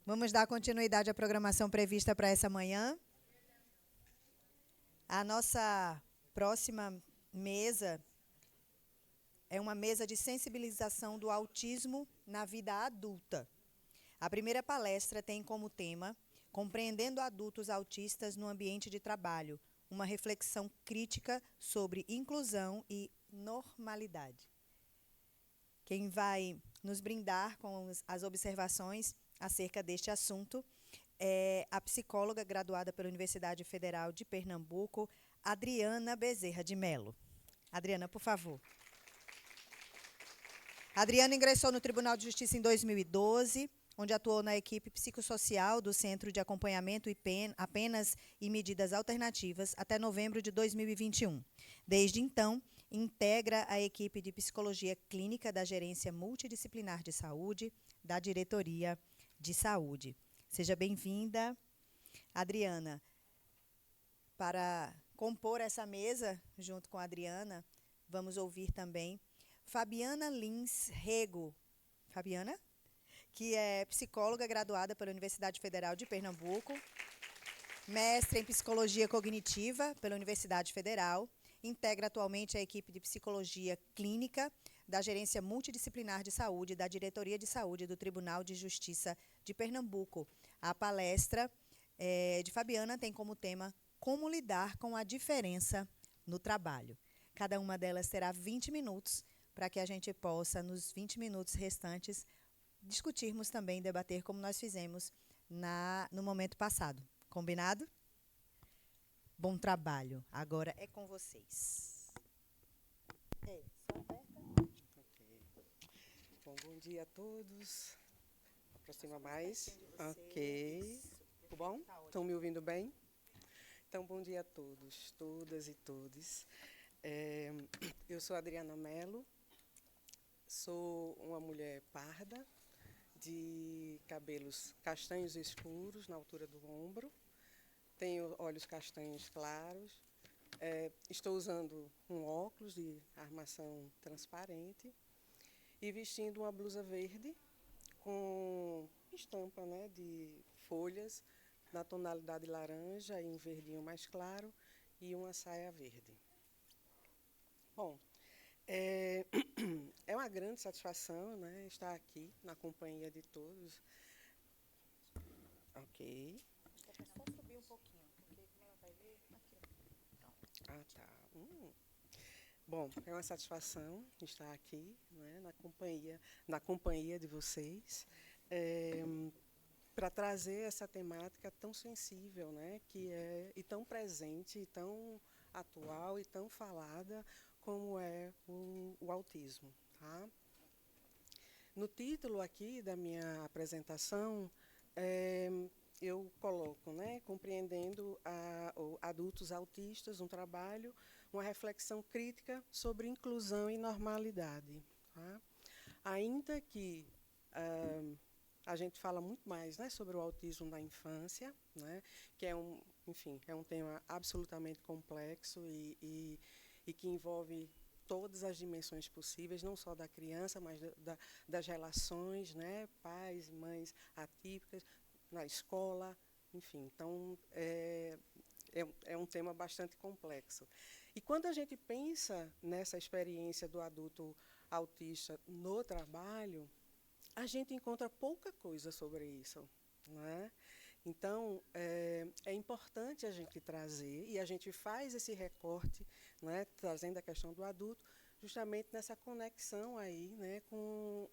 Vamos dar continuidade à programação prevista para essa manhã. A nossa próxima mesa é uma mesa de sensibilização do autismo na vida adulta. A primeira palestra tem como tema Compreendendo adultos autistas no ambiente de trabalho, uma reflexão crítica sobre inclusão e normalidade. Quem vai nos brindar com as observações acerca deste assunto é a psicóloga graduada pela Universidade Federal de Pernambuco, Adriana Bezerra de Mello. Adriana, por favor. Adriana ingressou no Tribunal de Justiça em 2012, onde atuou na equipe psicossocial do Centro de Acompanhamento a Penas e Medidas Alternativas até novembro de 2021. Desde então, integra a equipe de Psicologia Clínica da Gerência Multidisciplinar de Saúde, da Diretoria de Saúde. Seja bem-vinda, Adriana. Para compor essa mesa, junto com a Adriana, vamos ouvir também Fabiana Lins Rego. Fabiana? Que é psicóloga graduada pela Universidade Federal de Pernambuco, mestre em Psicologia Cognitiva pela Universidade Federal, integra atualmente a equipe de Psicologia Clínica da Gerência Multidisciplinar de Saúde da Diretoria de Saúde do Tribunal de Justiça de Pernambuco. A palestra de Fabiana tem como tema Como lidar com a diferença no trabalho. Cada uma delas terá 20 minutos para que a gente possa, nos 20 minutos restantes, discutirmos também, debater como nós fizemos no momento passado. Combinado? Bom trabalho. Agora é com vocês. Só aperta. Ok. Bom dia a todos. Aproxima mais. Ok. Tudo bom? Estão me ouvindo bem? Então, bom dia a todos, todas e todes. Eu sou Adriana Mello, sou uma mulher parda, de cabelos castanhos escuros, na altura do ombro. Tenho olhos castanhos claros. Estou usando um óculos de armação transparente e vestindo uma blusa verde com estampa, né, de folhas na tonalidade laranja e um verdinho mais claro e uma saia verde. Bom, é uma grande satisfação, né, estar aqui na companhia de todos. Ok. É só subir um pouquinho, porque como ela vai ler, aqui. Ah, tá. Bom, é uma satisfação estar aqui, né, na companhia de vocês, para trazer essa temática tão sensível, né, e tão presente, e tão atual e tão falada como é o autismo. Tá? No título aqui da minha apresentação, eu coloco, né, compreendendo adultos autistas, um trabalho, uma reflexão crítica sobre inclusão e normalidade. Tá? Ainda que a gente fala muito mais, né, sobre o autismo na infância, né, que enfim, é um tema absolutamente complexo e que envolve todas as dimensões possíveis, não só da criança, mas das relações, né, pais, mães atípicas, na escola, enfim. Então, é um tema bastante complexo. E quando a gente pensa nessa experiência do adulto autista no trabalho, a gente encontra pouca coisa sobre isso, não é? Então, é importante a gente trazer, e a gente faz esse recorte, né, trazendo a questão do adulto, justamente nessa conexão aí, né, com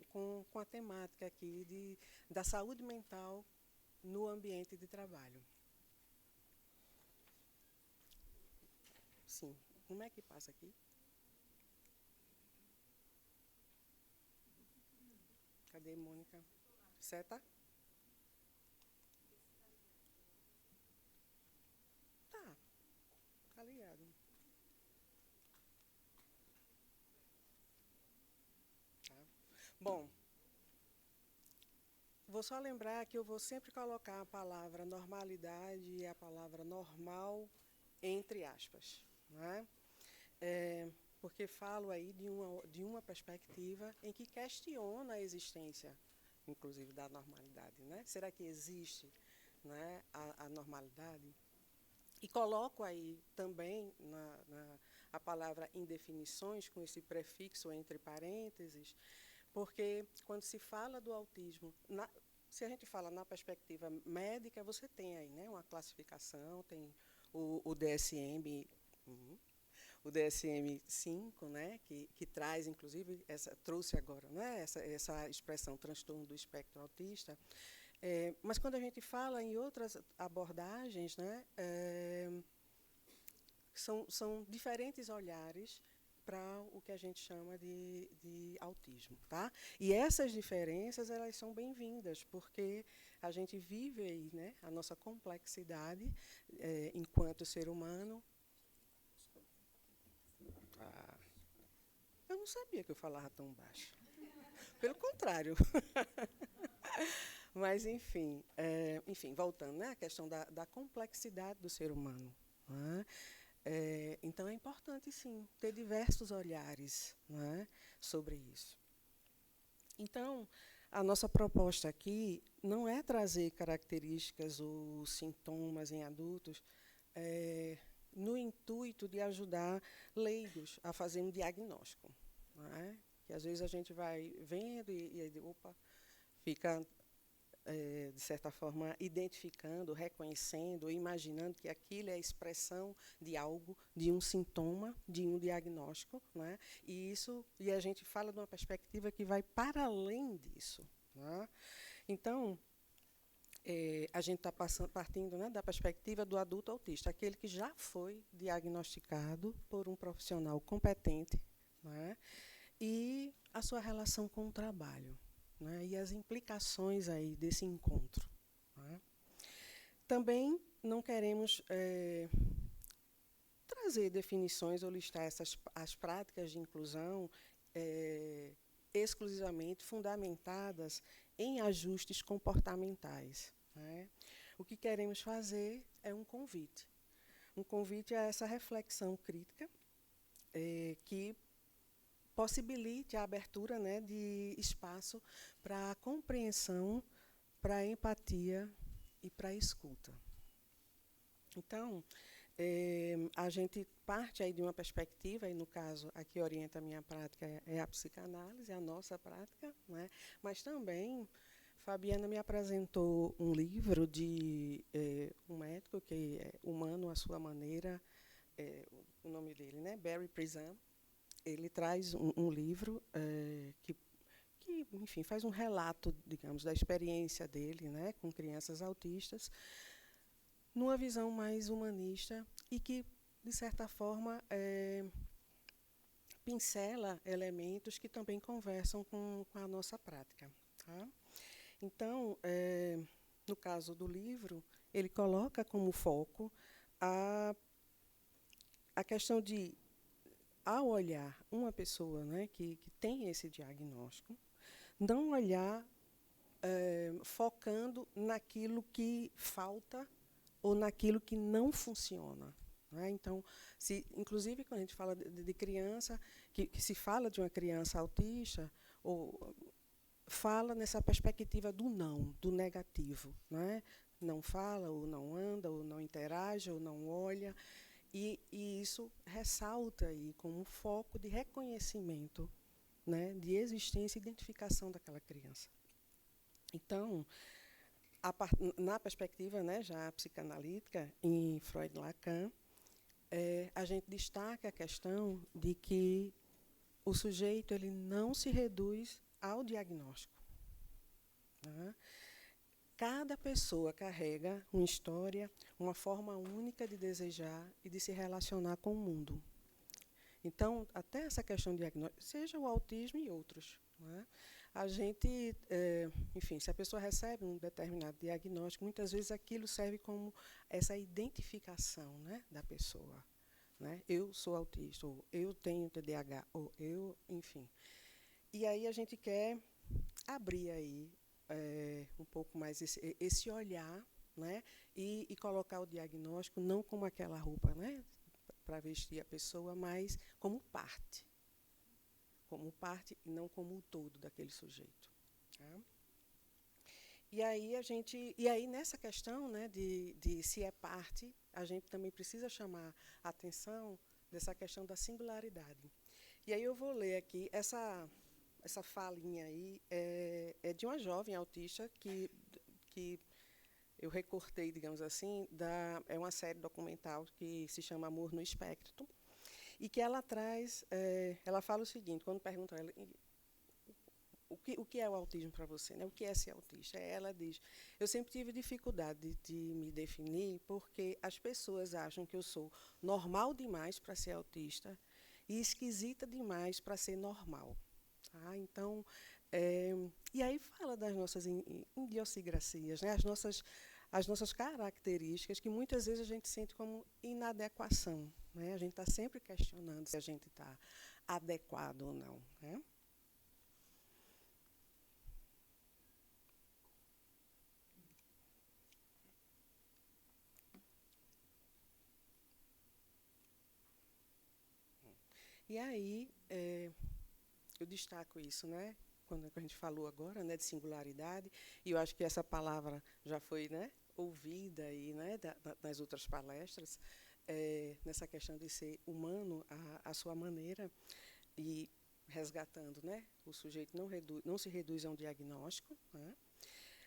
a temática aqui da saúde mental no ambiente de trabalho. Sim. Como é que passa aqui? Cadê, Mônica? Seta? Tá ligado. Tá. Bom, vou só lembrar que eu vou sempre colocar a palavra normalidade e a palavra normal entre aspas, não é? Porque falo aí de uma perspectiva em que questiona a existência inclusive, da normalidade, né? Será que existe, né, a normalidade? E coloco aí também a palavra indefinições, com esse prefixo entre parênteses, porque quando se fala do autismo, se a gente fala na perspectiva médica, você tem aí, né, uma classificação, tem o DSM, o DSM-5, né, que traz, inclusive, trouxe agora, né, essa expressão transtorno do espectro autista. Mas quando a gente fala em outras abordagens, né, são diferentes olhares para o que a gente chama de autismo, tá? E essas diferenças, elas são bem-vindas, porque a gente vive aí, né, a nossa complexidade enquanto ser humano. Eu não sabia que eu falava tão baixo. Pelo contrário. Mas, enfim, voltando, né, à questão da complexidade do ser humano. Né? Então, é importante, sim, ter diversos olhares, né, sobre isso. Então, a nossa proposta aqui não é trazer características ou sintomas em adultos no intuito de ajudar leigos a fazer um diagnóstico. Né? Que, às vezes, a gente vai vendo e opa, fica, de certa forma, identificando, reconhecendo, imaginando que aquilo é a expressão de algo, de um sintoma, de um diagnóstico, né? E a gente fala de uma perspectiva que vai para além disso. Né? Então, a gente está partindo, né, da perspectiva do adulto autista, aquele que já foi diagnosticado por um profissional competente, né? E a sua relação com o trabalho, né, e as implicações aí desse encontro. Né. Também não queremos trazer definições ou listar as práticas de inclusão exclusivamente fundamentadas em ajustes comportamentais. Né. O que queremos fazer é um convite a essa reflexão crítica que possibilite a abertura, né, de espaço para a compreensão, para a empatia e para a escuta. Então, a gente parte aí de uma perspectiva, e no caso, a que orienta a minha prática é a psicanálise, a nossa prática, né, mas também Fabiana me apresentou um livro de um médico que é humano à sua maneira, o nome dele, né, Barry Prisam. Ele traz um livro que, enfim, faz um relato, digamos, da experiência dele, né, com crianças autistas, numa visão mais humanista e que, de certa forma, pincela elementos que também conversam com a nossa prática. Tá? Então, no caso do livro, ele coloca como foco a questão de, ao olhar uma pessoa, né, que tem esse diagnóstico, não olhar focando naquilo que falta ou naquilo que não funciona. Né? Então, inclusive, quando a gente fala de criança, que se fala de uma criança autista, ou fala nessa perspectiva do não, do negativo. Né? Não fala, ou não anda, ou não interage, ou não olha. E isso ressalta aí como foco de reconhecimento, né, de existência e identificação daquela criança. Então, na perspectiva, né, já psicanalítica, em Freud e Lacan, a gente destaca a questão de que o sujeito ele não se reduz ao diagnóstico. Né? Cada pessoa carrega uma história, uma forma única de desejar e de se relacionar com o mundo. Então, até essa questão de diagnóstico, seja o autismo e outros, né? A gente, enfim, se a pessoa recebe um determinado diagnóstico, muitas vezes aquilo serve como essa identificação, né, da pessoa. Né? Eu sou autista, ou eu tenho TDAH, ou eu, enfim. E aí a gente quer abrir aí um pouco mais esse olhar, né, e colocar o diagnóstico não como aquela roupa, né, para vestir a pessoa, mas como parte e não como o todo daquele sujeito. Tá? E aí nessa questão, né, de se é parte, a gente também precisa chamar a atenção dessa questão da singularidade. E aí eu vou ler aqui essa falinha aí é de uma jovem autista que eu recortei, digamos assim, é uma série documental que se chama Amor no Espectro, e que ela traz, ela fala o seguinte, quando perguntam a ela, o que é o autismo para você? Né? O que é ser autista? Ela diz, eu sempre tive dificuldade de me definir porque as pessoas acham que eu sou normal demais para ser autista e esquisita demais para ser normal. Tá? Então, e aí fala das nossas idiosincrasias, né? As nossas características, que muitas vezes a gente sente como inadequação. Né? A gente está sempre questionando se a gente está adequado ou não. Né? E aí, eu destaco isso, né? Quando a gente falou agora, né, de singularidade, e eu acho que essa palavra já foi, né, ouvida aí, né, nas outras palestras, nessa questão de ser humano à sua maneira, e resgatando, né, o sujeito não se reduz a um diagnóstico, né?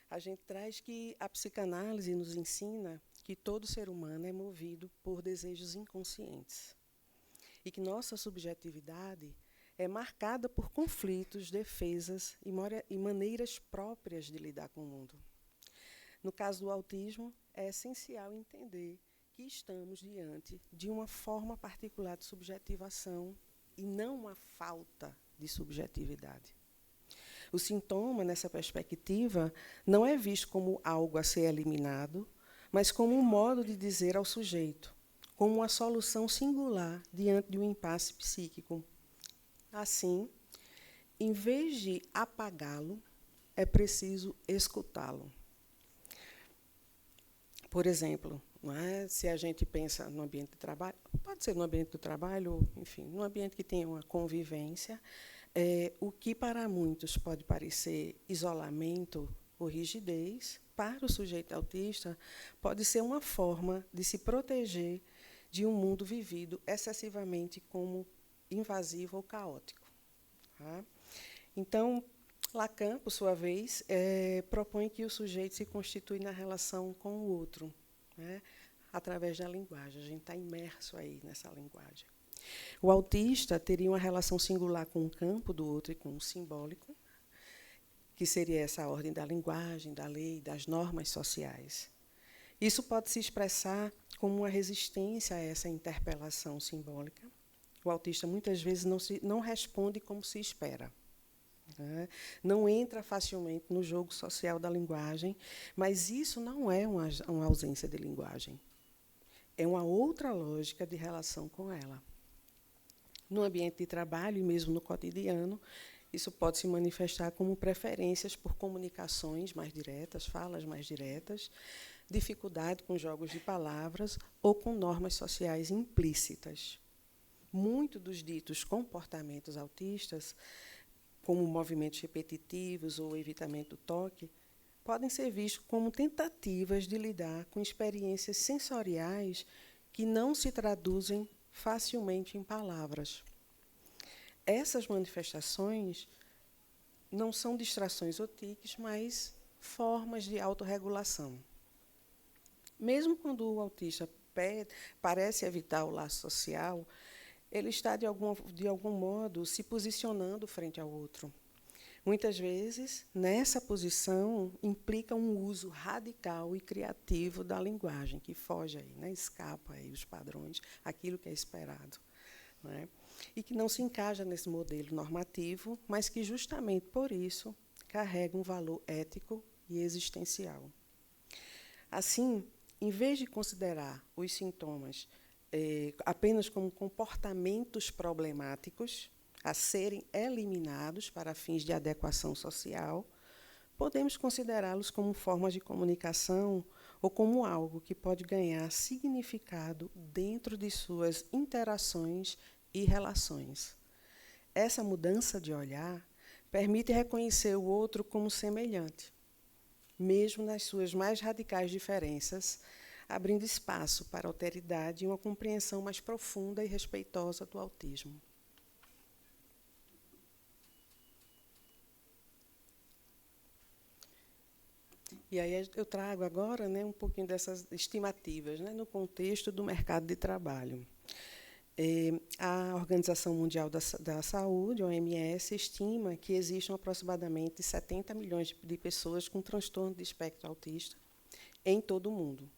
A gente traz que a psicanálise nos ensina que todo ser humano é movido por desejos inconscientes e que nossa subjetividade é marcada por conflitos, defesas e maneiras próprias de lidar com o mundo. No caso do autismo, é essencial entender que estamos diante de uma forma particular de subjetivação e não uma falta de subjetividade. O sintoma, nessa perspectiva, não é visto como algo a ser eliminado, mas como um modo de dizer ao sujeito, como uma solução singular diante de um impasse psíquico. Assim, em vez de apagá-lo, é preciso escutá-lo. Por exemplo, não é? Se a gente pensa no ambiente de trabalho, pode ser no ambiente do trabalho, enfim, no ambiente que tenha uma convivência, o que para muitos pode parecer isolamento ou rigidez, para o sujeito autista, pode ser uma forma de se proteger de um mundo vivido excessivamente como invasivo ou caótico. Tá? Então, Lacan, por sua vez, propõe que o sujeito se constitui na relação com o outro, né, através da linguagem. A gente está imerso aí nessa linguagem. O autista teria uma relação singular com o campo do outro e com o simbólico, que seria essa ordem da linguagem, da lei, das normas sociais. Isso pode se expressar como uma resistência a essa interpelação simbólica. O autista, muitas vezes, não responde como se espera. Né? Não entra facilmente no jogo social da linguagem, mas isso não é uma ausência de linguagem. É uma outra lógica de relação com ela. No ambiente de trabalho e mesmo no cotidiano, isso pode se manifestar como preferências por comunicações mais diretas, falas mais diretas, dificuldade com jogos de palavras ou com normas sociais implícitas. Muitos dos ditos comportamentos autistas, como movimentos repetitivos ou evitamento do toque, podem ser vistos como tentativas de lidar com experiências sensoriais que não se traduzem facilmente em palavras. Essas manifestações não são distrações ou tiques, mas formas de autorregulação. Mesmo quando o autista parece evitar o laço social, ele está, de algum modo, se posicionando frente ao outro. Muitas vezes, nessa posição, implica um uso radical e criativo da linguagem, que foge aí, né, escapa aí os padrões, aquilo que é esperado. Né, e que não se encaixa nesse modelo normativo, mas que, justamente por isso, carrega um valor ético e existencial. Assim, em vez de considerar os sintomas apenas como comportamentos problemáticos a serem eliminados para fins de adequação social, podemos considerá-los como formas de comunicação ou como algo que pode ganhar significado dentro de suas interações e relações. Essa mudança de olhar permite reconhecer o outro como semelhante. mesmo nas suas mais radicais diferenças, abrindo espaço para a alteridade e uma compreensão mais profunda e respeitosa do autismo. E aí eu trago agora, né, um pouquinho dessas estimativas, né, no contexto do mercado de trabalho. A Organização Mundial da Saúde, OMS, estima que existam aproximadamente 70 milhões de pessoas com transtorno de espectro autista em todo o mundo.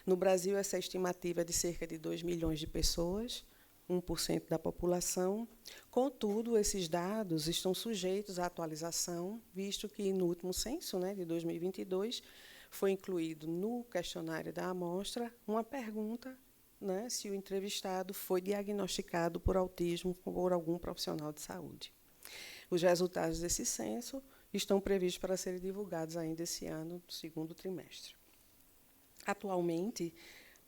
No Brasil, essa estimativa é de cerca de 2 milhões de pessoas, 1% da população. Contudo, esses dados estão sujeitos à atualização, visto que, no último censo, né, de 2022, foi incluído no questionário da amostra uma pergunta, né, se o entrevistado foi diagnosticado por autismo por algum profissional de saúde. Os resultados desse censo estão previstos para serem divulgados ainda esse ano, no segundo trimestre. Atualmente,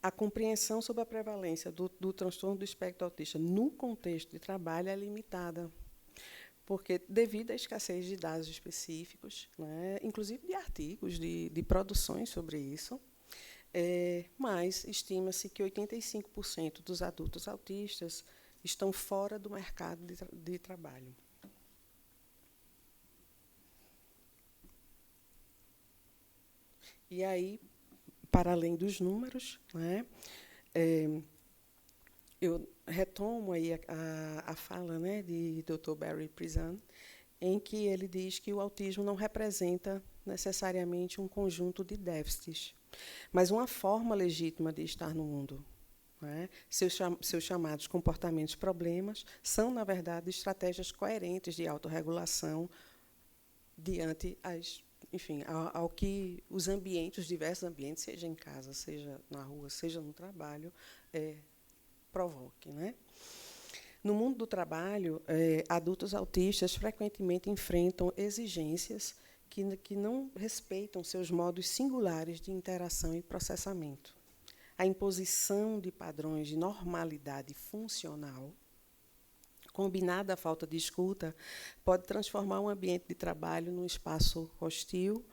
a compreensão sobre a prevalência do transtorno do espectro autista no contexto de trabalho é limitada, porque, devido à escassez de dados específicos, né, inclusive de artigos, de produções sobre isso, mas estima-se que 85% dos adultos autistas estão fora do mercado de trabalho. E aí, para além dos números, né, eu retomo aí a fala, né, de Dr. Barry Prizan, em que ele diz que o autismo não representa necessariamente um conjunto de déficits, mas uma forma legítima de estar no mundo. Né? Seus chamados comportamentos problemas são, na verdade, estratégias coerentes de autorregulação diante ao que os ambientes, os diversos ambientes, seja em casa, seja na rua, seja no trabalho, provoquem. Né? No mundo do trabalho, adultos autistas frequentemente enfrentam exigências que não respeitam seus modos singulares de interação e processamento. A imposição de padrões de normalidade funcional, combinada à falta de escuta, pode transformar um ambiente de trabalho num espaço hostil,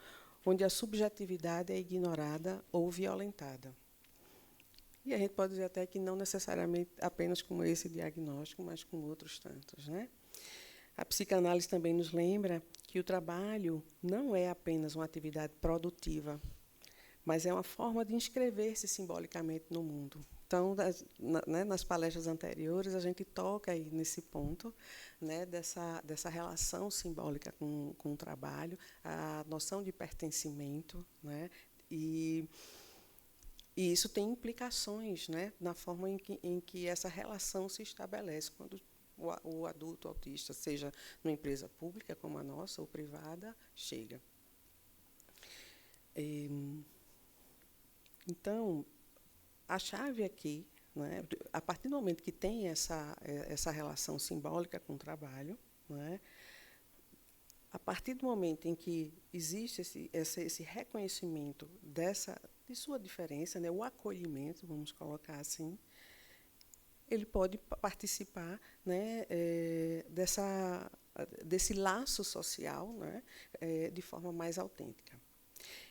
onde a subjetividade é ignorada ou violentada. E a gente pode dizer até que não necessariamente apenas com esse diagnóstico, mas com outros tantos. Né? A psicanálise também nos lembra que o trabalho não é apenas uma atividade produtiva, mas é uma forma de inscrever-se simbolicamente no mundo. Então, nas palestras anteriores, a gente toca aí nesse ponto, né, dessa relação simbólica com o trabalho, a noção de pertencimento, né, e isso tem implicações, né, na forma em que essa relação se estabelece quando o adulto autista, seja numa empresa pública como a nossa ou privada, chega. Então, a chave aqui, né, a partir do momento que tem essa relação simbólica com o trabalho, né, a partir do momento em que existe esse reconhecimento de sua diferença, né, o acolhimento, vamos colocar assim, ele pode participar, né, desse laço social, né, de forma mais autêntica.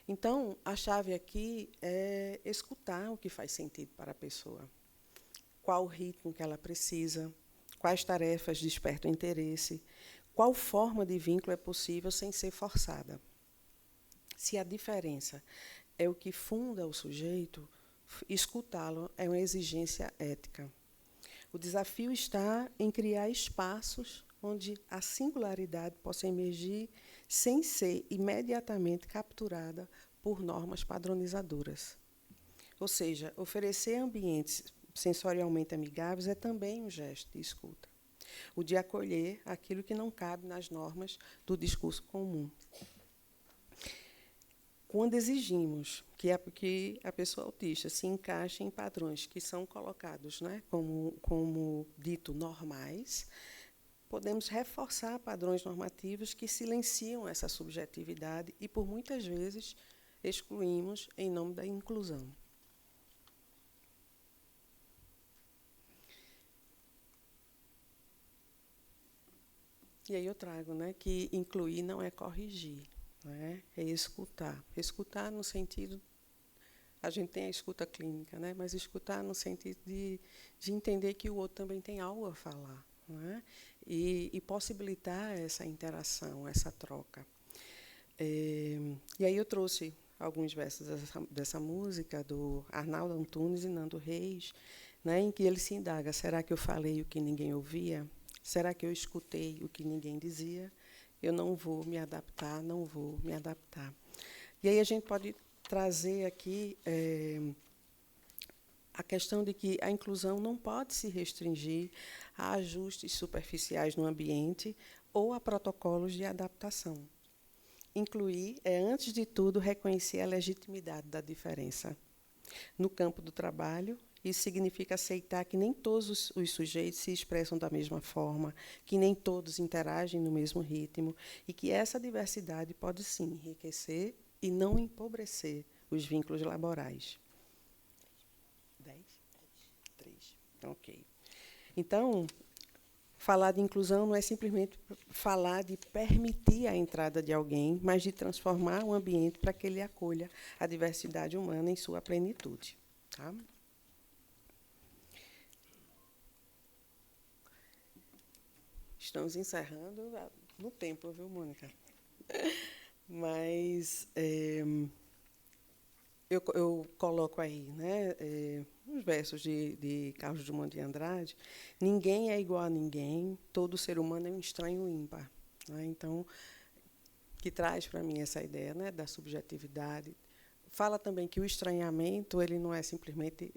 Então, a chave aqui é escutar o que faz sentido para a pessoa. Qual o ritmo que ela precisa, quais tarefas despertam interesse, qual forma de vínculo é possível sem ser forçada. Se a diferença é o que funda o sujeito, escutá-lo é uma exigência ética. O desafio está em criar espaços onde a singularidade possa emergir sem ser imediatamente capturada por normas padronizadoras. Ou seja, oferecer ambientes sensorialmente amigáveis é também um gesto de escuta, o de acolher aquilo que não cabe nas normas do discurso comum. Quando exigimos que a pessoa autista se encaixe em padrões que são colocados, né, como dito normais, podemos reforçar padrões normativos que silenciam essa subjetividade e, por muitas vezes, excluímos em nome da inclusão. E aí eu trago, né, que incluir não é corrigir. né? É escutar. Escutar no sentido, a gente tem a escuta clínica, né? Mas escutar no sentido de entender que o outro também tem algo a falar, né? E possibilitar essa interação, essa troca. E aí eu trouxe alguns versos dessa música do Arnaldo Antunes e Nando Reis, né, em que ele se indaga: será que eu falei o que ninguém ouvia? Será que eu escutei o que ninguém dizia? Eu não vou me adaptar, não vou me adaptar. E aí a gente pode trazer aqui a questão de que a inclusão não pode se restringir a ajustes superficiais no ambiente ou a protocolos de adaptação. Incluir é, antes de tudo, reconhecer a legitimidade da diferença. No campo do trabalho, isso significa aceitar que nem todos os sujeitos se expressam da mesma forma, que nem todos interagem no mesmo ritmo, e que essa diversidade pode, sim, enriquecer e não empobrecer os vínculos laborais. 10? 3. Ok. Então, falar de inclusão não é simplesmente falar de permitir a entrada de alguém, mas de transformar o ambiente para que ele acolha a diversidade humana em sua plenitude. Tá? Estamos encerrando no tempo, viu, Mônica? Mas eu coloco aí, né, uns versos de Carlos Drummond de Andrade: ninguém é igual a ninguém, todo ser humano é um estranho ímpar. Né? Então, que traz para mim essa ideia, né, da subjetividade. Fala também que o estranhamento ele não é simplesmente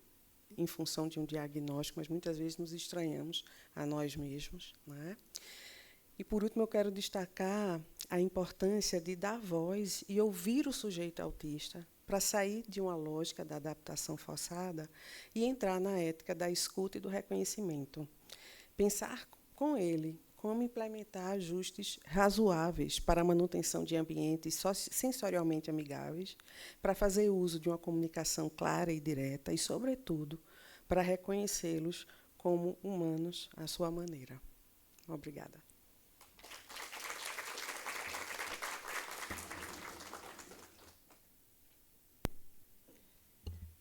em função de um diagnóstico, mas muitas vezes nos estranhamos a nós mesmos. Né? E, por último, eu quero destacar a importância de dar voz e ouvir o sujeito autista para sair de uma lógica da adaptação forçada e entrar na ética da escuta e do reconhecimento. Pensar com ele como implementar ajustes razoáveis para a manutenção de ambientes sensorialmente amigáveis, para fazer uso de uma comunicação clara e direta e, sobretudo, para reconhecê-los como humanos à sua maneira. Obrigada.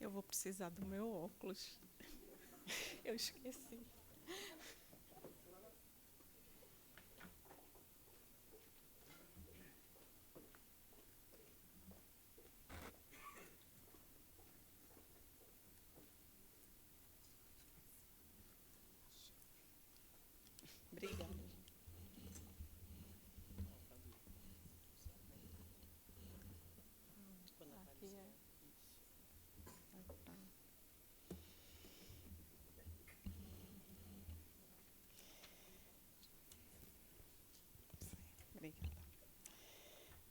Eu vou precisar do meu óculos. Eu esqueci. Obrigada. Aqui é. Obrigada.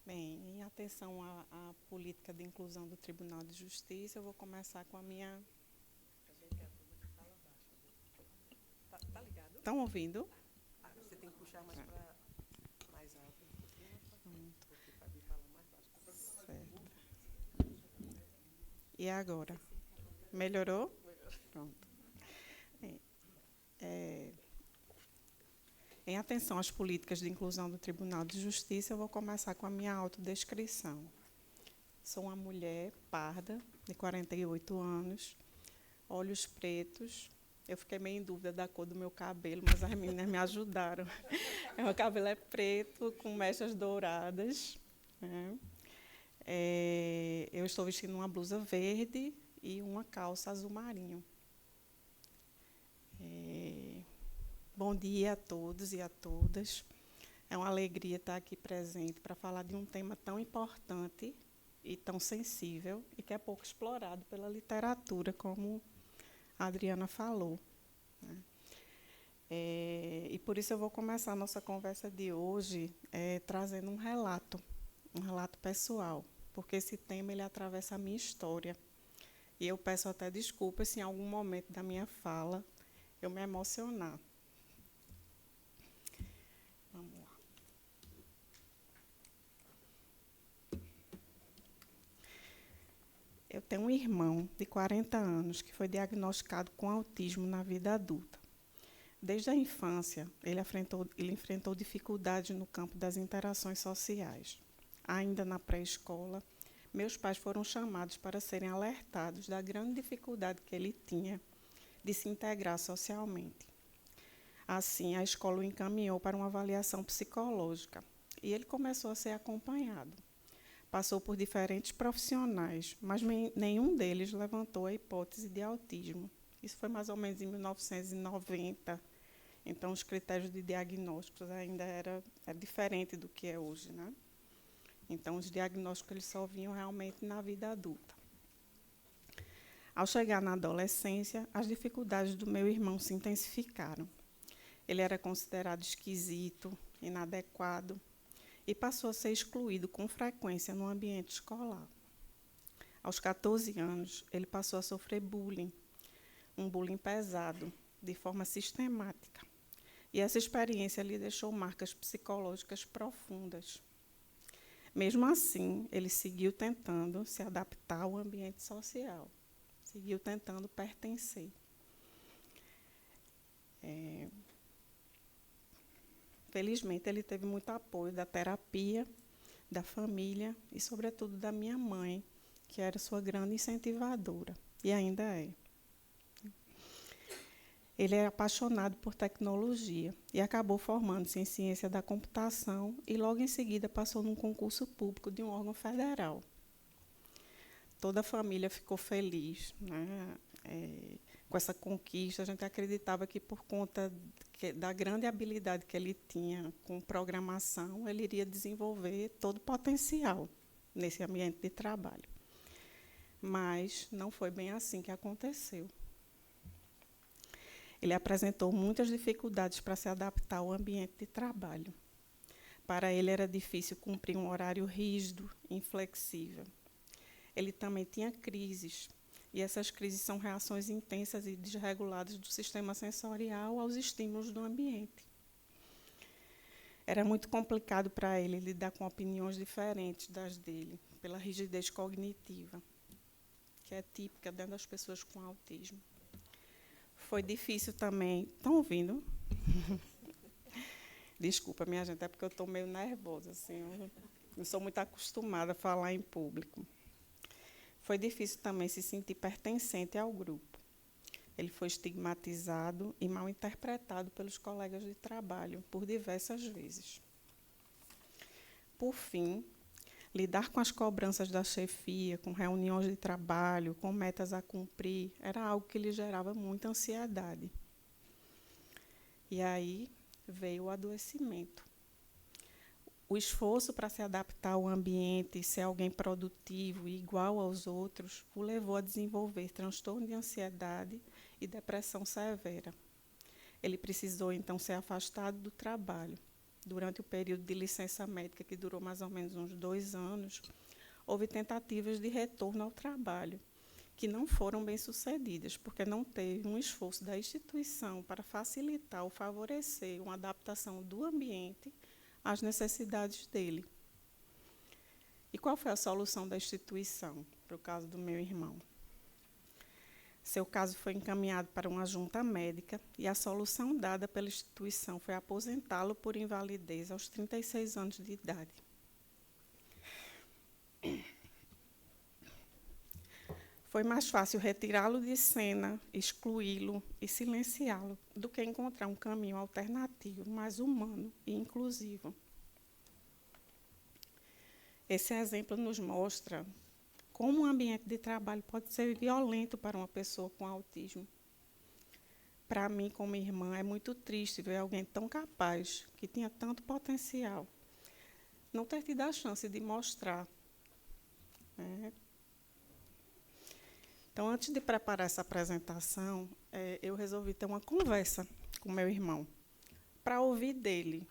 Bem, em atenção à política de inclusão do Tribunal de Justiça, eu vou começar com a minha. Tá ligado? Estão ouvindo? Você tem que puxar mais para mais alto um pouquinho, porque Fabi fala mais baixo. Certo. E agora? Melhorou? Pronto. Em atenção às políticas de inclusão do Tribunal de Justiça, eu vou começar com a minha autodescrição. Sou uma mulher parda, de 48 anos, olhos pretos. Eu fiquei meio em dúvida da cor do meu cabelo, mas as meninas me ajudaram. Meu cabelo é preto, com mechas douradas. Né? Eu estou vestindo uma blusa verde e uma calça azul marinho. Bom dia a todos e a todas. É uma alegria estar aqui presente para falar de um tema tão importante e tão sensível e que é pouco explorado pela literatura, como a Adriana falou. Né? E por isso eu vou começar a nossa conversa de hoje trazendo um relato pessoal, porque esse tema ele atravessa a minha história. E eu peço até desculpas se em algum momento da minha fala eu me emocionar. Vamos lá. Eu tenho um irmão de 40 anos que foi diagnosticado com autismo na vida adulta. Desde a infância, ele enfrentou dificuldades no campo das interações sociais. ainda na pré-escola, meus pais foram chamados para serem alertados da grande dificuldade que ele tinha de se integrar socialmente. Assim, a escola o encaminhou para uma avaliação psicológica e ele começou a ser acompanhado. Passou por diferentes profissionais, mas nenhum deles levantou a hipótese de autismo. Isso foi mais ou menos em 1990, então os critérios de diagnósticos ainda era diferente do que é hoje, né? Então, os diagnósticos eles só vinham realmente na vida adulta. Ao chegar na adolescência, as dificuldades do meu irmão se intensificaram. Ele era considerado esquisito, inadequado, e passou a ser excluído com frequência no ambiente escolar. Aos 14 anos, ele passou a sofrer bullying, um bullying pesado, de forma sistemática. E essa experiência lhe deixou marcas psicológicas profundas. Mesmo assim, ele seguiu tentando se adaptar ao ambiente social, seguiu tentando pertencer. Felizmente, ele teve muito apoio da terapia, da família e, sobretudo, da minha mãe, que era sua grande incentivadora, e ainda é. Ele é apaixonado por tecnologia e acabou formando-se em ciência da computação e, logo em seguida, passou num concurso público de um órgão federal. Toda a família ficou feliz, né, com essa conquista. A gente acreditava que, por conta da grande habilidade que ele tinha com programação, ele iria desenvolver todo o potencial nesse ambiente de trabalho. Mas não foi bem assim que aconteceu. Ele apresentou muitas dificuldades para se adaptar ao ambiente de trabalho. Para ele era difícil cumprir um horário rígido, inflexível. Ele também tinha crises, e essas crises são reações intensas e desreguladas do sistema sensorial aos estímulos do ambiente. Era muito complicado para ele lidar com opiniões diferentes das dele, pela rigidez cognitiva, que é típica dentro das pessoas com autismo. Foi difícil também. Estão ouvindo? Desculpa, minha gente, é porque eu estou meio nervosa. Assim, eu não sou muito acostumada a falar em público. Foi difícil também se sentir pertencente ao grupo. Ele foi estigmatizado e mal interpretado pelos colegas de trabalho por diversas vezes. Por fim, lidar com as cobranças da chefia, com reuniões de trabalho, com metas a cumprir, era algo que lhe gerava muita ansiedade. E aí veio o adoecimento. O esforço para se adaptar ao ambiente e ser alguém produtivo e igual aos outros o levou a desenvolver transtorno de ansiedade e depressão severa. Ele precisou, então, ser afastado do trabalho. Durante o período de licença médica, que durou mais ou menos uns 2 anos, houve tentativas de retorno ao trabalho, que não foram bem-sucedidas, porque não teve um esforço da instituição para facilitar ou favorecer uma adaptação do ambiente às necessidades dele. E qual foi a solução da instituição para o caso do meu irmão? Seu caso foi encaminhado para uma junta médica e a solução dada pela instituição foi aposentá-lo por invalidez aos 36 anos de idade. Foi mais fácil retirá-lo de cena, excluí-lo e silenciá-lo do que encontrar um caminho alternativo, mais humano e inclusivo. Esse exemplo nos mostra como um ambiente de trabalho pode ser violento para uma pessoa com autismo. Para mim, como irmã, é muito triste ver alguém tão capaz, que tinha tanto potencial, não ter tido a chance de mostrar. Né? Então, antes de preparar essa apresentação, eu resolvi ter uma conversa com meu irmão, para ouvir dele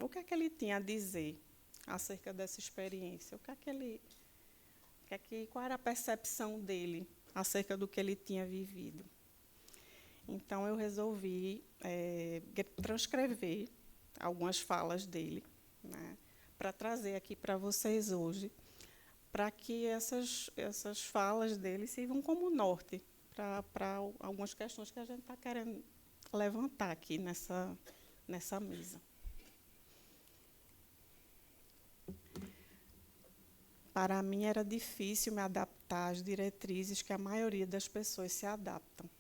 o que é que ele tinha a dizer acerca dessa experiência, qual era a percepção dele acerca do que ele tinha vivido. Então, eu resolvi transcrever algumas falas dele, né, para trazer aqui para vocês hoje, para que essas falas dele sirvam como norte para algumas questões que a gente está querendo levantar aqui nessa mesa. para mim era difícil me adaptar às diretrizes que a maioria das pessoas se adaptam.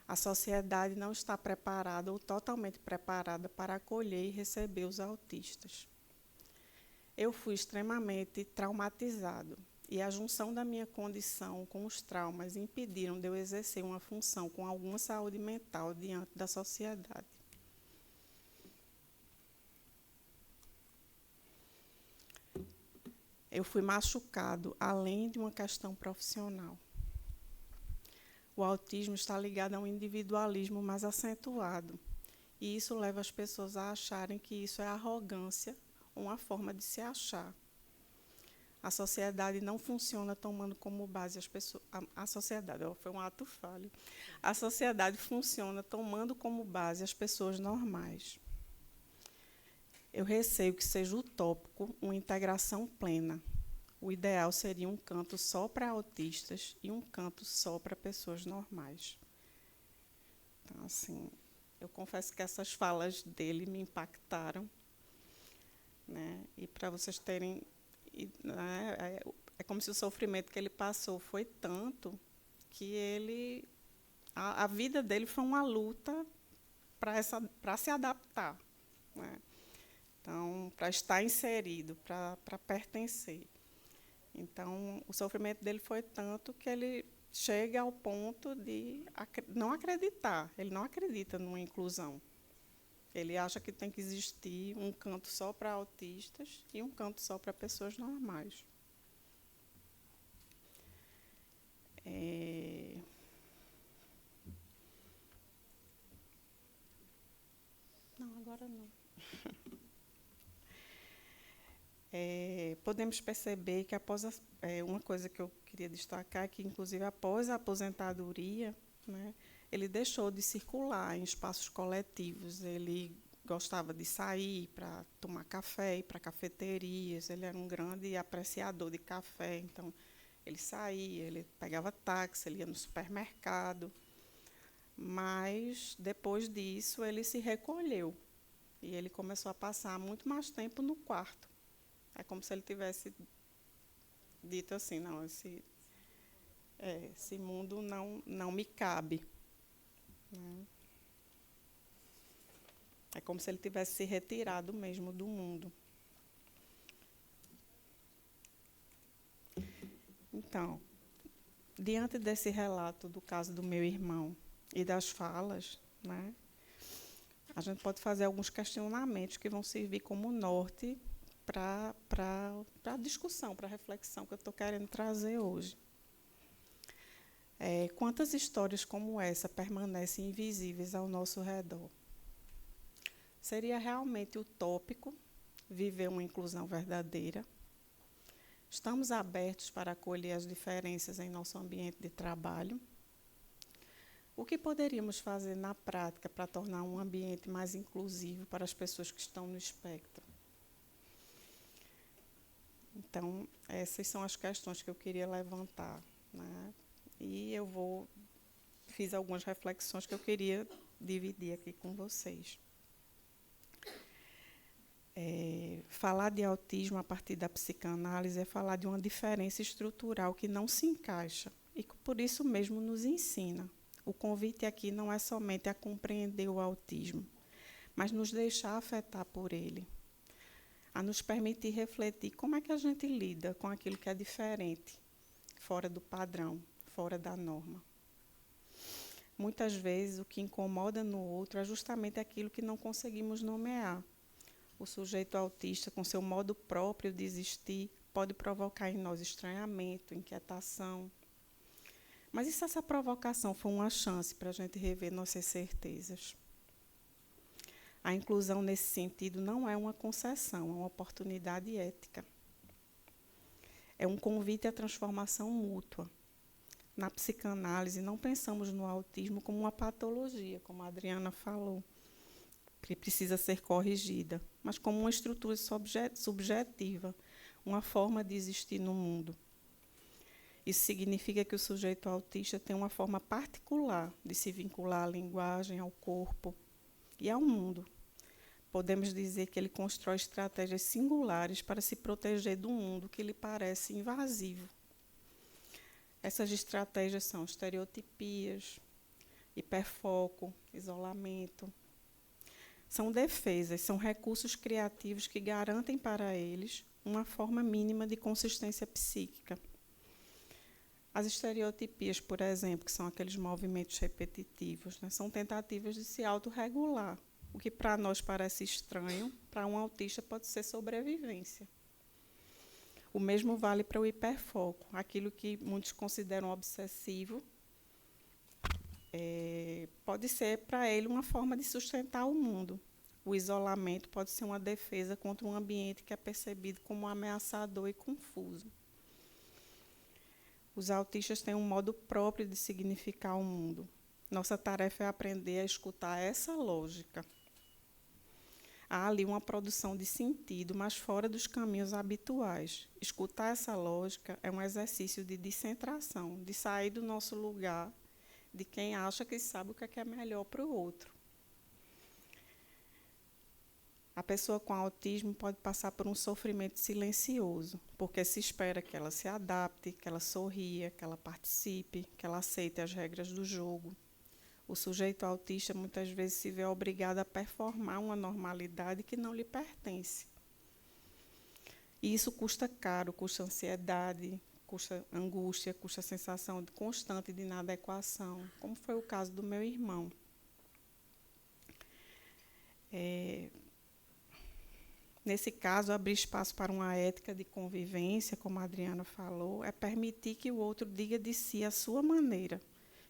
A sociedade não está preparada ou totalmente preparada para acolher e receber os autistas. Eu fui extremamente traumatizado e a junção da minha condição com os traumas impediram de eu exercer uma função com alguma saúde mental diante da sociedade. Eu fui machucado além de uma questão profissional. O autismo está ligado a um individualismo mais acentuado, e isso leva as pessoas a acharem que isso é arrogância ou uma forma de se achar. A sociedade não funciona tomando como base as pessoas. A sociedade, foi um ato falho. A sociedade funciona tomando como base as pessoas normais. Eu receio que seja utópico uma integração plena. O ideal seria um canto só para autistas e um canto só para pessoas normais. Então, assim, eu confesso que essas falas dele me impactaram, né? E para vocês terem, né, é como se o sofrimento que ele passou foi tanto que a vida dele foi uma luta para se adaptar, né? Então, para estar inserido, para pertencer. Então, o sofrimento dele foi tanto que ele chega ao ponto de não acreditar. Ele não acredita numa inclusão. Ele acha que tem que existir um canto só para autistas e um canto só para pessoas normais. Não, agora não. Podemos perceber que uma coisa que eu queria destacar é que, inclusive, após a aposentadoria, né, ele deixou de circular em espaços coletivos. Ele gostava de sair para tomar café, ir para cafeterias. Ele era um grande apreciador de café, então ele saía, ele pegava táxi, ele ia no supermercado. Mas, depois disso, ele se recolheu e ele começou a passar muito mais tempo no quarto. É como se ele tivesse dito assim, não, esse mundo não me cabe. Né? É como se ele tivesse se retirado mesmo do mundo. Então, diante desse relato do caso do meu irmão e das falas, né, a gente pode fazer alguns questionamentos que vão servir como norte para a discussão, para a reflexão que eu estou querendo trazer hoje. Quantas histórias como essa permanecem invisíveis ao nosso redor? Seria realmente utópico viver uma inclusão verdadeira? Estamos abertos para acolher as diferenças em nosso ambiente de trabalho? O que poderíamos fazer na prática para tornar um ambiente mais inclusivo para as pessoas que estão no espectro? Então, essas são as questões que eu queria levantar, né? E fiz algumas reflexões que eu queria dividir aqui com vocês. Falar de autismo a partir da psicanálise é falar de uma diferença estrutural que não se encaixa e que, por isso mesmo, nos ensina. O convite aqui não é somente a compreender o autismo, mas nos deixar afetar por ele, a nos permitir refletir como é que a gente lida com aquilo que é diferente, fora do padrão, fora da norma. Muitas vezes, o que incomoda no outro é justamente aquilo que não conseguimos nomear. O sujeito autista, com seu modo próprio de existir, pode provocar em nós estranhamento, inquietação. Mas e se essa provocação for uma chance para a gente rever nossas certezas? A inclusão, nesse sentido, não é uma concessão, é uma oportunidade ética. É um convite à transformação mútua. Na psicanálise, não pensamos no autismo como uma patologia, como a Adriana falou, que precisa ser corrigida, mas como uma estrutura subjetiva, uma forma de existir no mundo. Isso significa que o sujeito autista tem uma forma particular de se vincular à linguagem, ao corpo e ao mundo. podemos dizer que ele constrói estratégias singulares para se proteger do mundo que lhe parece invasivo. Essas estratégias são estereotipias, hiperfoco, isolamento. São defesas, são recursos criativos que garantem para eles uma forma mínima de consistência psíquica. As estereotipias, por exemplo, que são aqueles movimentos repetitivos, né, são tentativas de se autorregular. O que para nós parece estranho, para um autista pode ser sobrevivência. O mesmo vale para o hiperfoco, aquilo que muitos consideram obsessivo, pode ser para ele uma forma de sustentar o mundo. O isolamento pode ser uma defesa contra um ambiente que é percebido como ameaçador e confuso. Os autistas têm um modo próprio de significar o mundo. Nossa tarefa é aprender a escutar essa lógica. Há ali uma produção de sentido, mas fora dos caminhos habituais. Escutar essa lógica é um exercício de descentração, de sair do nosso lugar, de quem acha que sabe o que é melhor para o outro. A pessoa com autismo pode passar por um sofrimento silencioso, porque se espera que ela se adapte, que ela sorria, que ela participe, que ela aceite as regras do jogo. O sujeito autista muitas vezes se vê obrigado a performar uma normalidade que não lhe pertence. E isso custa caro, custa ansiedade, custa angústia, custa sensação constante de inadequação, como foi o caso do meu irmão. Nesse caso, abrir espaço para uma ética de convivência, como a Adriana falou, é permitir que o outro diga de si a sua maneira.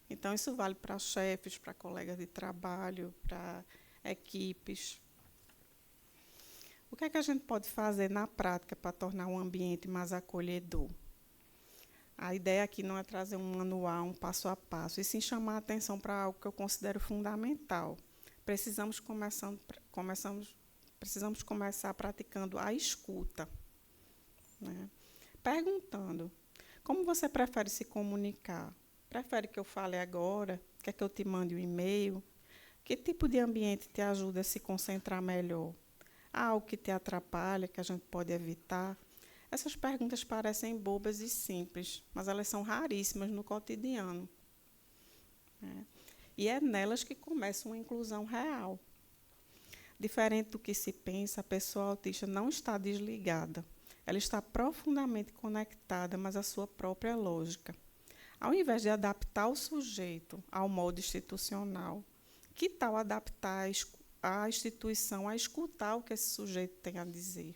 Então, isso vale para chefes, para colegas de trabalho, para equipes. O que é que a gente pode fazer na prática para tornar um ambiente mais acolhedor? A ideia aqui não é trazer um manual, um passo a passo, e sim chamar a atenção para algo que eu considero fundamental. Precisamos começar praticando a escuta, né? Perguntando, como você prefere se comunicar? Prefere que eu fale agora? Quer que eu te mande um e-mail? Que tipo de ambiente te ajuda a se concentrar melhor? Há algo que te atrapalha, que a gente pode evitar? Essas perguntas parecem bobas e simples, mas elas são raríssimas no cotidiano, né? E é nelas que começa uma inclusão real. Diferente do que se pensa, a pessoa autista não está desligada. Ela está profundamente conectada, mas à sua própria lógica. Ao invés de adaptar o sujeito ao modo institucional, que tal adaptar a instituição a escutar o que esse sujeito tem a dizer?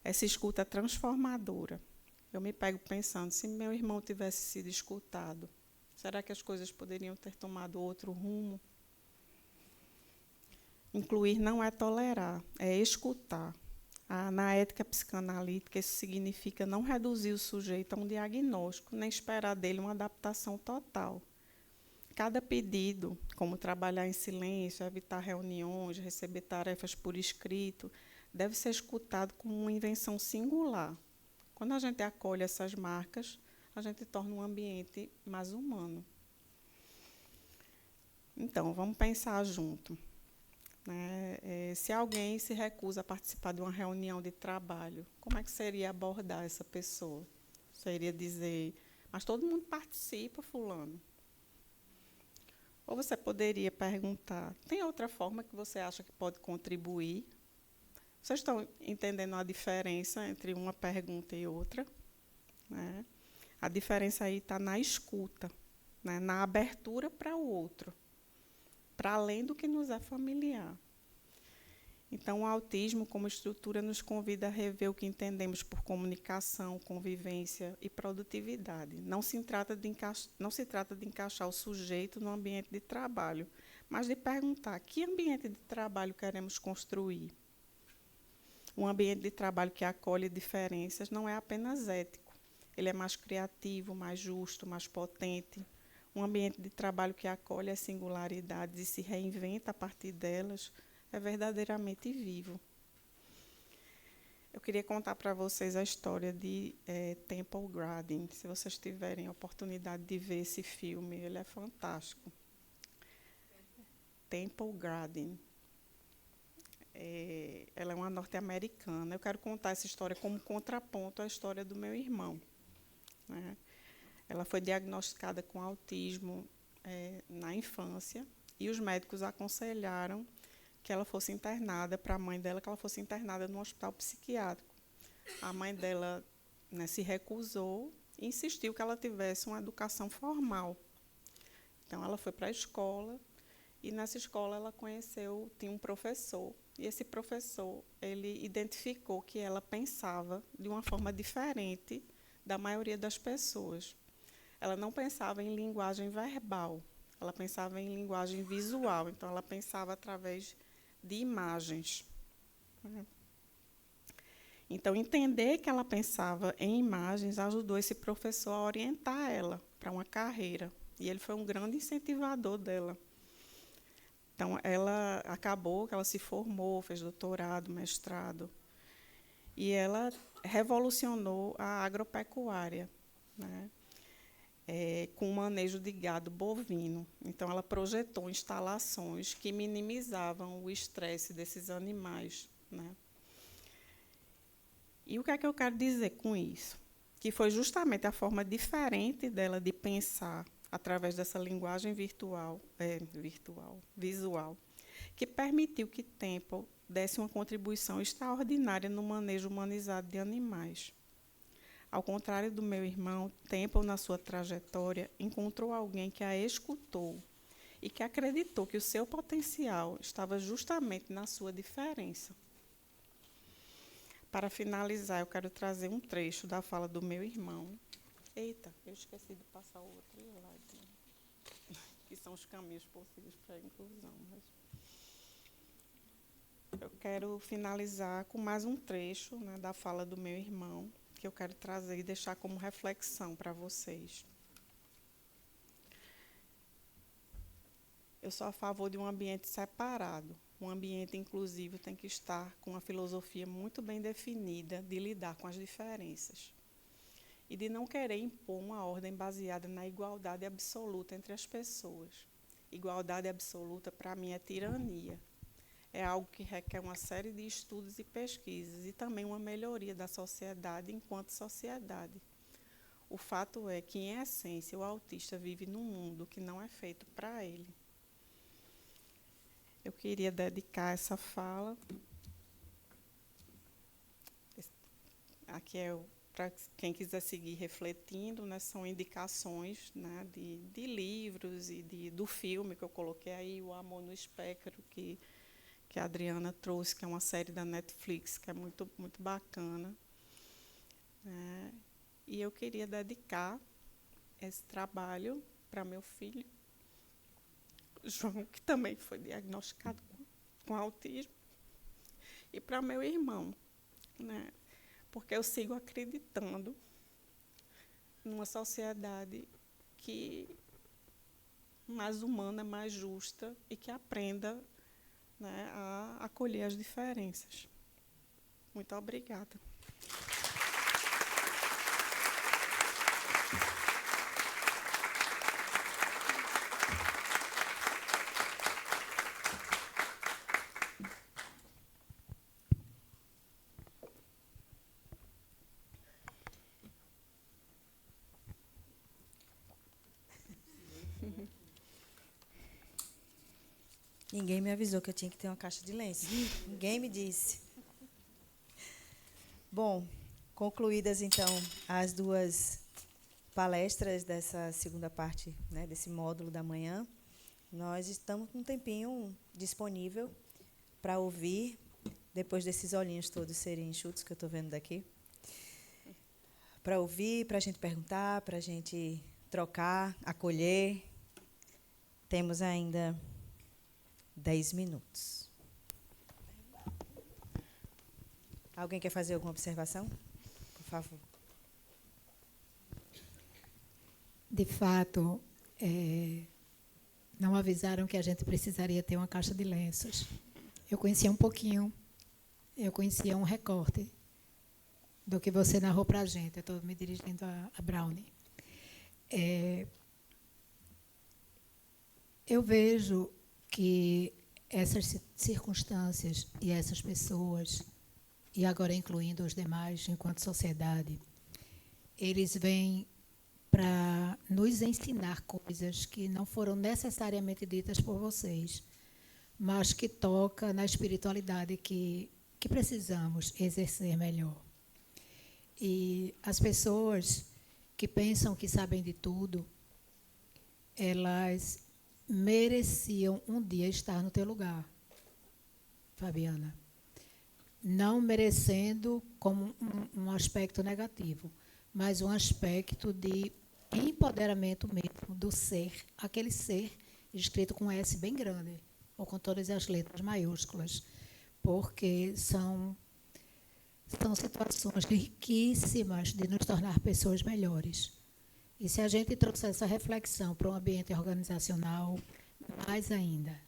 Essa escuta é transformadora. Eu me pego pensando, se meu irmão tivesse sido escutado, será que as coisas poderiam ter tomado outro rumo? Incluir não é tolerar, é escutar. Na ética psicanalítica, isso significa não reduzir o sujeito a um diagnóstico, nem esperar dele uma adaptação total. Cada pedido, como trabalhar em silêncio, evitar reuniões, receber tarefas por escrito, deve ser escutado como uma invenção singular. Quando a gente acolhe essas marcas, a gente torna um ambiente mais humano. Então, vamos pensar junto. Se alguém se recusa a participar de uma reunião de trabalho, como é que seria abordar essa pessoa? Seria dizer, mas todo mundo participa, fulano. Ou você poderia perguntar, tem outra forma que você acha que pode contribuir? Vocês estão entendendo a diferença entre uma pergunta e outra, né? A diferença aí está na escuta, né? Na abertura para o outro, para além do que nos é familiar. Então, o autismo, como estrutura, nos convida a rever o que entendemos por comunicação, convivência e produtividade. Não se trata de encaixar o sujeito no ambiente de trabalho, mas de perguntar que ambiente de trabalho queremos construir. Um ambiente de trabalho que acolhe diferenças não é apenas ético, ele é mais criativo, mais justo, mais potente. Um ambiente de trabalho que acolhe as singularidades e se reinventa a partir delas é verdadeiramente vivo. Eu queria contar para vocês a história de Temple Grandin. Se vocês tiverem a oportunidade de ver esse filme, ele é fantástico. Temple Grandin. ela é uma norte-americana. Eu quero contar essa história como contraponto à história do meu irmão, né? Ela foi diagnosticada com autismo na infância e os médicos aconselharam que ela fosse internada, para a mãe dela, que ela fosse internada num hospital psiquiátrico. A mãe dela, né, se recusou e insistiu que ela tivesse uma educação formal. Então, ela foi para a escola e, nessa escola, ela tinha um professor. E esse professor, ele identificou que ela pensava de uma forma diferente da maioria das pessoas. Ela não pensava em linguagem verbal, ela pensava em linguagem visual. Então, ela pensava através de imagens. Então, entender que ela pensava em imagens ajudou esse professor a orientar ela para uma carreira. E ele foi um grande incentivador dela. Então, acabou que ela se formou, fez doutorado, mestrado. E ela revolucionou a agropecuária, né? Com o manejo de gado bovino. Então, ela projetou instalações que minimizavam o estresse desses animais, né? E o que é que eu quero dizer com isso? Que foi justamente a forma diferente dela de pensar através dessa linguagem visual, que permitiu que Temple desse uma contribuição extraordinária no manejo humanizado de animais. Ao contrário do meu irmão, Temple, na sua trajetória, encontrou alguém que a escutou e que acreditou que o seu potencial estava justamente na sua diferença. Para finalizar, eu quero trazer um trecho da fala do meu irmão. Eita, eu esqueci de passar o outro slide, né? Que são os caminhos possíveis para a inclusão. Mas eu quero finalizar com mais um trecho, né, da fala do meu irmão, que eu quero trazer e deixar como reflexão para vocês. Eu sou a favor de um ambiente separado. Um ambiente inclusivo tem que estar com uma filosofia muito bem definida de lidar com as diferenças e de não querer impor uma ordem baseada na igualdade absoluta entre as pessoas. Igualdade absoluta, para mim, é tirania. É algo que requer uma série de estudos e pesquisas e também uma melhoria da sociedade enquanto sociedade. O fato é que, em essência, o autista vive num mundo que não é feito para ele. Eu queria dedicar essa fala. Aqui é para quem quiser seguir refletindo, né, são indicações, né, de livros e do filme que eu coloquei aí, O Amor no Espectro, que a Adriana trouxe, que é uma série da Netflix, que é muito, muito bacana. E eu queria dedicar esse trabalho para meu filho, João, que também foi diagnosticado com autismo, e para meu irmão, né? Porque eu sigo acreditando numa sociedade mais humana, mais justa e que aprenda, né, a acolher as diferenças. Muito obrigada. Ninguém me avisou que eu tinha que ter uma caixa de lenço. Ninguém me disse. Bom, concluídas, então, as duas palestras dessa segunda parte, né, desse módulo da manhã, nós estamos com um tempinho disponível para ouvir, depois desses olhinhos todos serem enxutos que eu estou vendo daqui, para ouvir, para a gente perguntar, para a gente trocar, acolher. Temos ainda 10 minutos. Alguém quer fazer alguma observação? Por favor. De fato, não avisaram que a gente precisaria ter uma caixa de lenços. Eu conhecia um pouquinho, eu conhecia um recorte do que você narrou para a gente. Eu estou me dirigindo a Brownie. Eu vejo que essas circunstâncias e essas pessoas, e agora incluindo os demais enquanto sociedade, eles vêm para nos ensinar coisas que não foram necessariamente ditas por vocês, mas que toca na espiritualidade que precisamos exercer melhor. E as pessoas que pensam que sabem de tudo, elas mereciam um dia estar no teu lugar, Fabiana. Não merecendo como um aspecto negativo, mas um aspecto de empoderamento mesmo do ser, aquele ser escrito com S bem grande, ou com todas as letras maiúsculas, porque são situações riquíssimas de nos tornar pessoas melhores. E se a gente trouxer essa reflexão para o ambiente organizacional, mais ainda,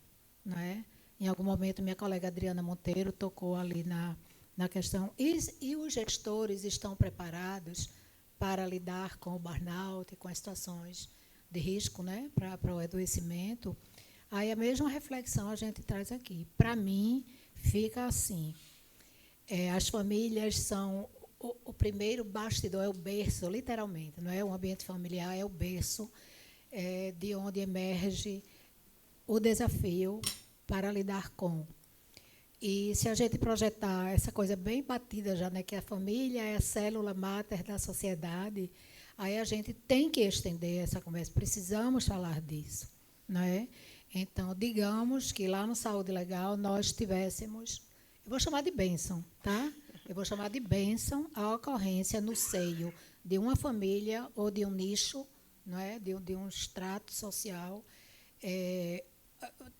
não é? Em algum momento, minha colega Adriana Monteiro tocou ali na questão, e os gestores estão preparados para lidar com o burnout, com as situações de risco, né, para o adoecimento. Aí a mesma reflexão a gente traz aqui. Para mim, fica assim, as famílias são o primeiro bastidor, é o berço, literalmente, não é? O ambiente familiar é o berço de onde emerge o desafio para lidar com. E se a gente projetar essa coisa bem batida já, né, que a família é a célula máter da sociedade, aí a gente tem que estender essa conversa, precisamos falar disso, não é? Então, digamos que lá no Saúde Legal nós tivéssemos, eu vou chamar de bênção, tá? Eu vou chamar de bênção a ocorrência no seio de uma família ou de um nicho, não é? de um extrato social,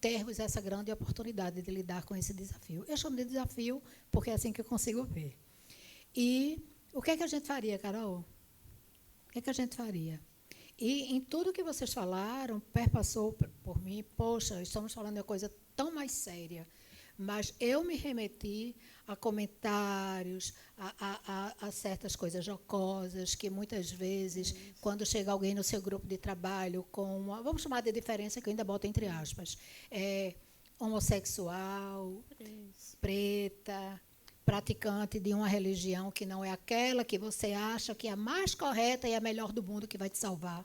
termos essa grande oportunidade de lidar com esse desafio. Eu chamo de desafio porque é assim que eu consigo ver. E o que é que a gente faria, Carol? O que é que a gente faria? E em tudo que vocês falaram, perpassou por mim, poxa, estamos falando de uma coisa tão mais séria, mas eu me remeti a comentários, a certas coisas jocosas, que muitas vezes, quando chega alguém no seu grupo de trabalho com uma, vamos chamar de diferença, que eu ainda boto entre aspas, homossexual, preta, praticante de uma religião que não é aquela que você acha que é a mais correta e a melhor do mundo que vai te salvar.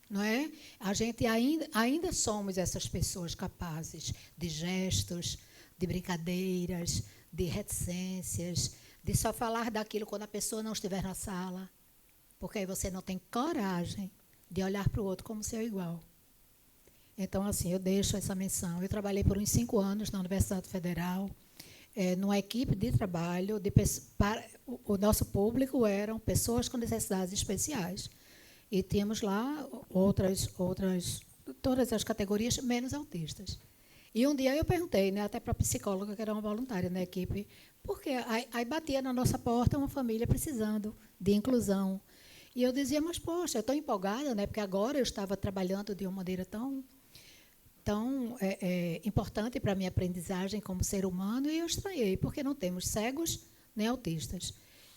Não é? A gente ainda somos essas pessoas capazes de gestos, de brincadeiras, de reticências, de só falar daquilo quando a pessoa não estiver na sala, porque aí você não tem coragem de olhar para o outro como seu igual. Então, assim, eu deixo essa menção. Eu trabalhei por uns 5 anos na Universidade Federal, numa equipe de trabalho, o nosso público eram pessoas com necessidades especiais. E tínhamos lá todas as categorias, menos autistas. E um dia eu perguntei, né, até para a psicóloga, que era uma voluntária na equipe, porque aí batia na nossa porta uma família precisando de inclusão. E eu dizia, mas, poxa, eu estou empolgada, né, porque agora eu estava trabalhando de uma maneira tão importante para a minha aprendizagem como ser humano, e eu estranhei, porque não temos cegos nem autistas.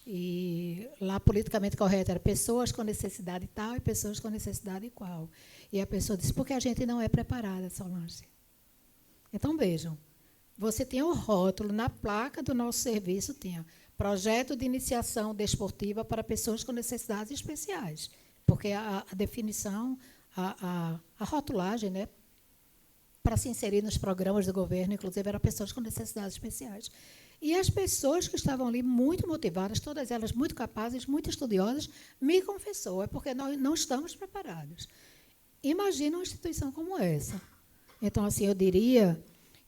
E lá, politicamente correto, era pessoas com necessidade tal e pessoas com necessidade qual. E a pessoa disse, porque a gente não é preparada, Solange. Então, vejam, você tinha o rótulo, na placa do nosso serviço tinha projeto de iniciação desportiva para pessoas com necessidades especiais, porque a definição, a rotulagem, né, para se inserir nos programas do governo, inclusive, eram pessoas com necessidades especiais. E as pessoas que estavam ali muito motivadas, todas elas muito capazes, muito estudiosas, me confessou, é porque nós não estamos preparados. Imagina uma instituição como essa. Então, assim, eu diria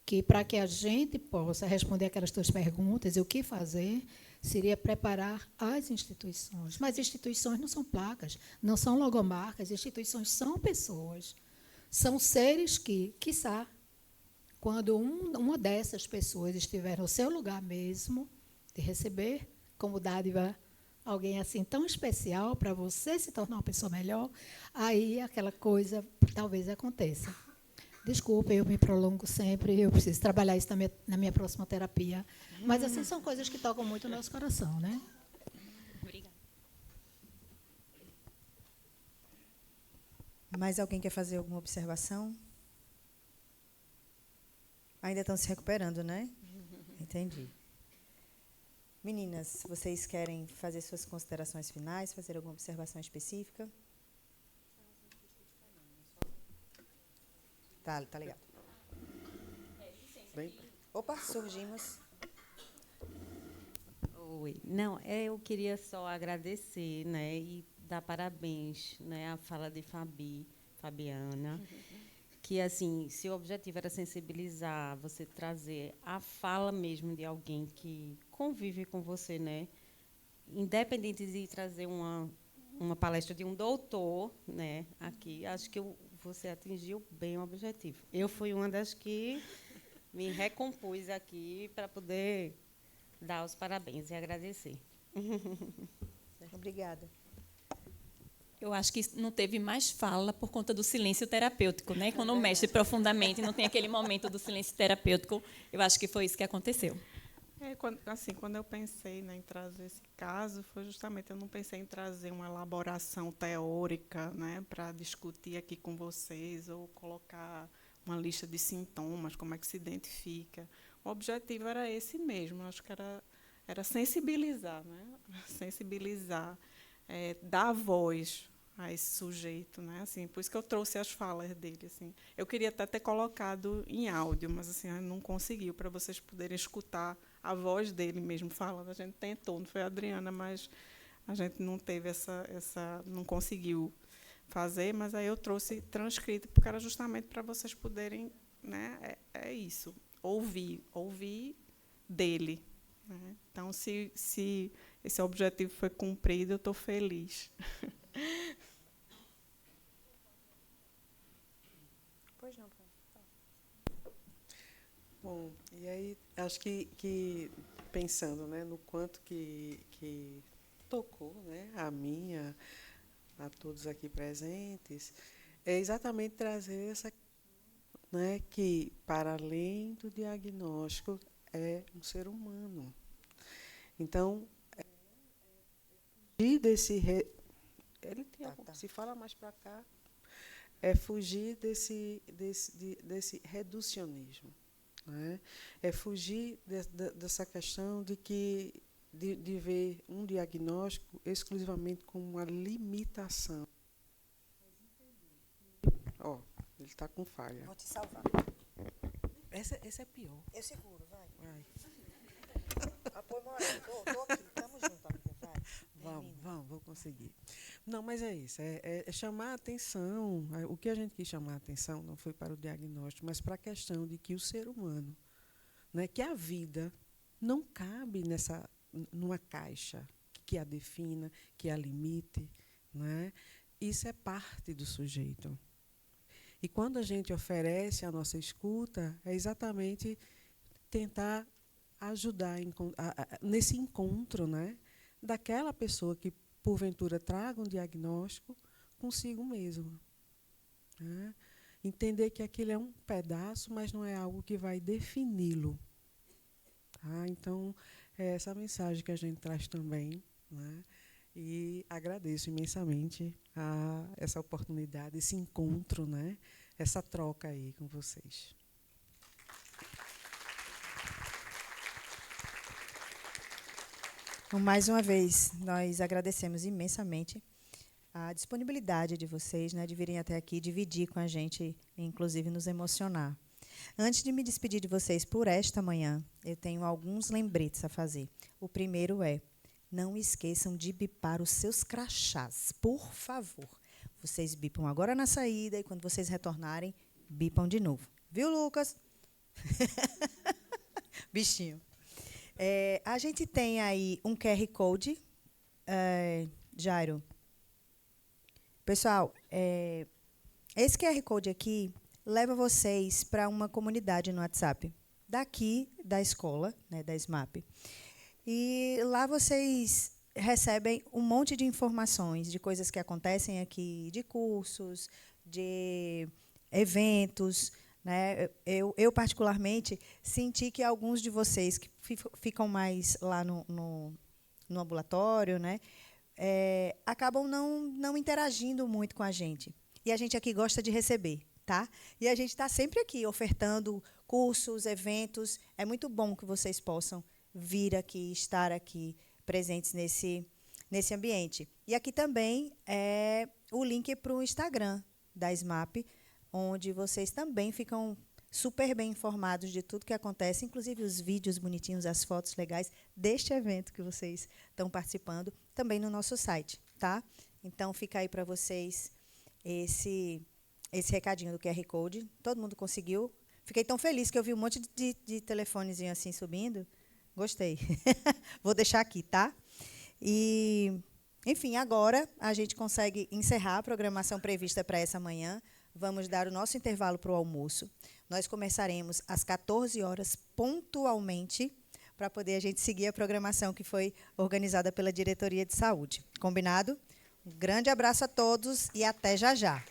que, para que a gente possa responder aquelas tuas perguntas e o que fazer, seria preparar as instituições. Mas instituições não são placas, não são logomarcas, instituições são pessoas. São seres que, quiçá, quando uma dessas pessoas estiver no seu lugar mesmo, de receber como dádiva alguém assim tão especial para você se tornar uma pessoa melhor, aí aquela coisa talvez aconteça. Desculpa, eu me prolongo sempre, eu preciso trabalhar isso na minha próxima terapia. Mas, assim, são coisas que tocam muito o nosso coração, né? Obrigada. Mais alguém quer fazer alguma observação? Ainda estão se recuperando, né? Entendi. Meninas, vocês querem fazer suas considerações finais, fazer alguma observação específica? Tá legal. Bem, Opa, surgimos. Oi. Não, eu queria só agradecer, né, e dar parabéns, né, à fala de Fabiana, que assim, se o objetivo era sensibilizar, você trazer a fala mesmo de alguém que convive com você, né, independente de trazer uma palestra de um doutor, né, aqui, acho que você atingiu bem o objetivo. Eu fui uma das que me recompus aqui para poder dar os parabéns e agradecer. Obrigada. Eu acho que não teve mais fala por conta do silêncio terapêutico, né? Quando mexe profundamente, não tem aquele momento do silêncio terapêutico. Eu acho que foi isso que aconteceu. Quando eu pensei, né, em trazer esse caso, foi justamente, eu não pensei em trazer uma elaboração teórica, né, para discutir aqui com vocês, ou colocar uma lista de sintomas, como é que se identifica. O objetivo era esse mesmo, acho que era sensibilizar, né, sensibilizar, dar voz a esse sujeito, né, assim, por isso que eu trouxe as falas dele, assim. Eu queria até ter colocado em áudio, mas assim, eu não conseguiu, para vocês poderem escutar a voz dele mesmo falando. A gente tentou, não foi a Adriana, mas a gente não teve não conseguiu fazer, mas aí eu trouxe transcrito, porque era justamente para vocês poderem, né, é isso, ouvir dele, né? Então, se esse objetivo foi cumprido, eu estou feliz. Pois não. bom, e aí acho que pensando, né, no quanto que tocou, né, a minha, a todos aqui presentes, é exatamente trazer essa, né, que para além do diagnóstico é um ser humano. Então, fugir desse ele tem Tá. se fala mais para cá, é fugir desse reducionismo, né? É fugir dessa questão de ver um diagnóstico exclusivamente como uma limitação. Ó, ele está com falha. Vou te salvar. Esse é pior. Eu seguro, vai. Vai. Apoio moral. Tô aqui. Tamo junto, amiga. Vai. Vou conseguir. Não, mas é isso, é chamar a atenção. O que a gente quis chamar a atenção não foi para o diagnóstico, mas para a questão de que o ser humano, né, que a vida não cabe numa caixa que a defina, que a limite, né? Isso é parte do sujeito. E quando a gente oferece a nossa escuta, é exatamente tentar ajudar nesse encontro, né, daquela pessoa que, porventura, traga um diagnóstico consigo mesmo, né? Entender que aquilo é um pedaço, mas não é algo que vai defini-lo. Tá? Então, é essa mensagem que a gente traz também, né? E agradeço imensamente essa oportunidade, esse encontro, né? Essa troca aí com vocês. Então, mais uma vez, nós agradecemos imensamente a disponibilidade de vocês, né, de virem até aqui dividir com a gente, inclusive nos emocionar. Antes de me despedir de vocês por esta manhã, eu tenho alguns lembretes a fazer. O primeiro é: não esqueçam de bipar os seus crachás, por favor. Vocês bipam agora na saída e quando vocês retornarem, bipam de novo. Viu, Lucas? Bichinho. A gente tem aí um QR Code. Jairo. Pessoal, esse QR Code aqui leva vocês para uma comunidade no WhatsApp daqui da escola, né, da SMAP. E lá vocês recebem um monte de informações de coisas que acontecem aqui, de cursos, de eventos, né? Eu particularmente, senti que alguns de vocês que ficam mais lá no ambulatório, né, acabam não interagindo muito com a gente. E a gente aqui gosta de receber. tá? E a gente está sempre aqui ofertando cursos, eventos. É muito bom que vocês possam vir aqui, estar aqui, presentes nesse ambiente. E aqui também é o link para o Instagram da SMAP, onde vocês também ficam super bem informados de tudo que acontece, inclusive os vídeos bonitinhos, as fotos legais deste evento que vocês estão participando, também no nosso site, tá? Então, fica aí para vocês esse recadinho do QR Code. Todo mundo conseguiu? Fiquei tão feliz que eu vi um monte de telefonezinho assim subindo. Gostei. Vou deixar aqui, tá? E, enfim, agora a gente consegue encerrar a programação prevista para essa manhã. Vamos dar o nosso intervalo para o almoço. Nós começaremos às 14 horas pontualmente, para poder a gente seguir a programação que foi organizada pela Diretoria de Saúde. Combinado? Um grande abraço a todos e até já já.